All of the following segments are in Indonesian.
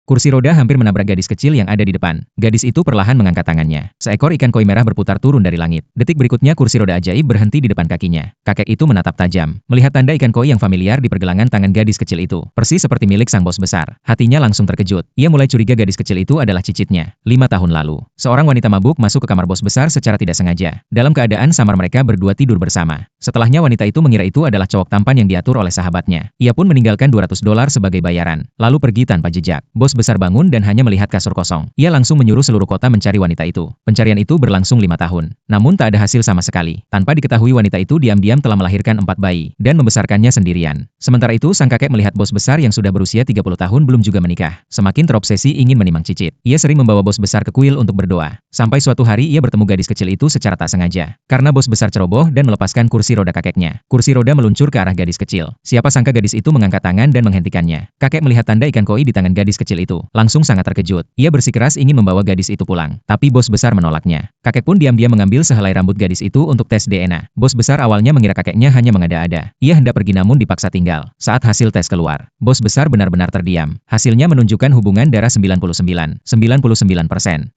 Kursi roda hampir menabrak gadis kecil yang ada di depan. Gadis itu perlahan mengangkat tangannya. Seekor ikan koi merah berputar turun dari langit. Detik berikutnya kursi roda ajaib berhenti di depan kakinya. Kakek itu menatap tajam, melihat tanda ikan koi yang familiar di pergelangan tangan gadis kecil itu. Persis seperti milik sang bos besar. Hatinya langsung terkejut. Ia mulai curiga gadis kecil itu adalah cicitnya. 5 tahun lalu, seorang wanita mabuk masuk ke kamar bos besar secara tidak sengaja. Dalam keadaan samar mereka berdua tidur bersama. Setelahnya wanita itu mengira itu adalah cowok tampan yang diatur oleh sahabatnya. Ia pun meninggalkan $200 sebagai bayaran, lalu pergi tanpa jejak. Bos besar bangun dan hanya melihat kasur kosong. Ia langsung menyuruh seluruh kota mencari wanita itu. Pencarian itu berlangsung 5 tahun. Namun tak ada hasil sama sekali. Tanpa diketahui wanita itu diam-diam telah melahirkan 4 bayi dan membesarkannya sendirian. Sementara itu sang kakek melihat bos besar yang sudah berusia 30 tahun belum juga menikah. Semakin terobsesi ingin menimang cicit. Ia sering membawa bos besar ke kuil untuk berdoa. Sampai suatu hari ia bertemu gadis kecil itu secara tak sengaja. Karena bos besar ceroboh dan melepaskan kursi roda kakeknya. Kursi roda meluncur ke arah gadis kecil. Siapa sangka gadis itu mengangkat tangan dan menghentikannya. Kakek melihat tanda ikan koi di tangan gadis kecil itu. Langsung sangat terkejut. Ia bersikeras ingin membawa gadis itu pulang. Tapi bos besar menolaknya. Kakek pun diam-diam mengambil sehelai rambut gadis itu untuk tes DNA. Bos besar awalnya mengira kakeknya hanya mengada-ada. Ia hendak pergi namun dipaksa tinggal. Saat hasil tes keluar, bos besar benar-benar terdiam. Hasilnya menunjukkan hubungan darah 99%.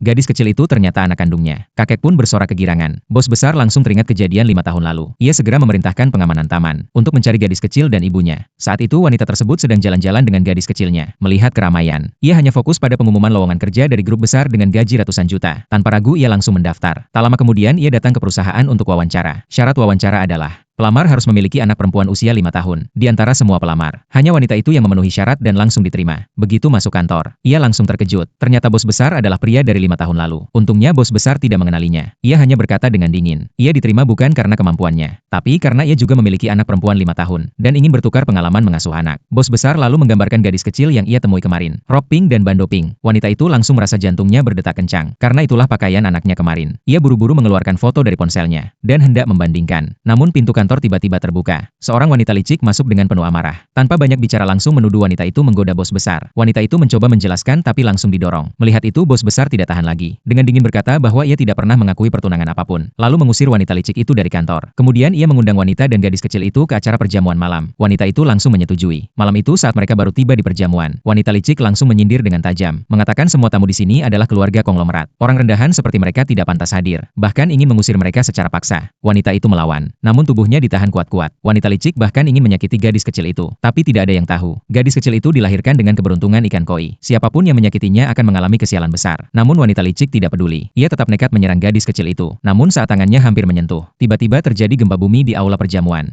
Gadis kecil itu ternyata anak kandungnya. Kakek pun bersorak kegirangan. Bos besar langsung teringat kejadian 5 tahun lalu. Ia segera memerintahkan pengamanan taman untuk mencari gadis kecil dan ibunya. Saat itu wanita tersebut sedang jalan-jalan dengan gadis kecilnya. Melihat keramaian, ia hanya fokus pada pengumuman lowongan kerja dari grup besar dengan gaji ratusan juta. Tanpa ragu ia langsung mendaftar. Tak lama kemudian ia datang ke perusahaan untuk wawancara. Syarat wawancara adalah pelamar harus memiliki anak perempuan usia 5 tahun. Di antara semua pelamar, hanya wanita itu yang memenuhi syarat dan langsung diterima. Begitu masuk kantor, ia langsung terkejut. Ternyata bos besar adalah pria dari 5 tahun lalu. Untungnya bos besar tidak mengenalinya. Ia hanya berkata dengan dingin. Ia diterima bukan karena kemampuannya, tapi karena ia juga memiliki anak perempuan 5 tahun dan ingin bertukar pengalaman mengasuh anak. Bos besar lalu menggambarkan gadis kecil yang ia temui kemarin. Rok pink dan bando pink. Wanita itu langsung merasa jantungnya berdetak kencang. Karena itulah pakaian anaknya kemarin. Ia buru-buru mengeluarkan foto dari ponselnya dan hendak membandingkan. Namun pintu kantor tiba-tiba terbuka. Seorang wanita licik masuk dengan penuh amarah. Tanpa banyak bicara langsung menuduh wanita itu menggoda bos besar. Wanita itu mencoba menjelaskan tapi langsung didorong. Melihat itu bos besar tidak tahan lagi. Dengan dingin berkata bahwa ia tidak pernah mengakui pertunangan apapun. Lalu mengusir wanita licik itu dari kantor. Kemudian ia mengundang wanita dan gadis kecil itu ke acara perjamuan malam. Wanita itu langsung menyetujui. Malam itu saat mereka baru tiba di perjamuan, wanita licik langsung menyindir dengan tajam. Mengatakan semua tamu di sini adalah keluarga konglomerat. Orang rendahan seperti mereka tidak pantas hadir. Bahkan ingin mengusir mereka secara paksa. Wanita itu melawan. Namun tubuhnya ditahan kuat-kuat. Wanita licik bahkan ingin menyakiti gadis kecil itu. Tapi tidak ada yang tahu. Gadis kecil itu dilahirkan dengan keberuntungan ikan koi. Siapapun yang menyakitinya akan mengalami kesialan besar. Namun wanita licik tidak peduli. Ia tetap nekat menyerang gadis kecil itu. Namun saat tangannya hampir menyentuh, tiba-tiba terjadi gempa bumi di aula perjamuan.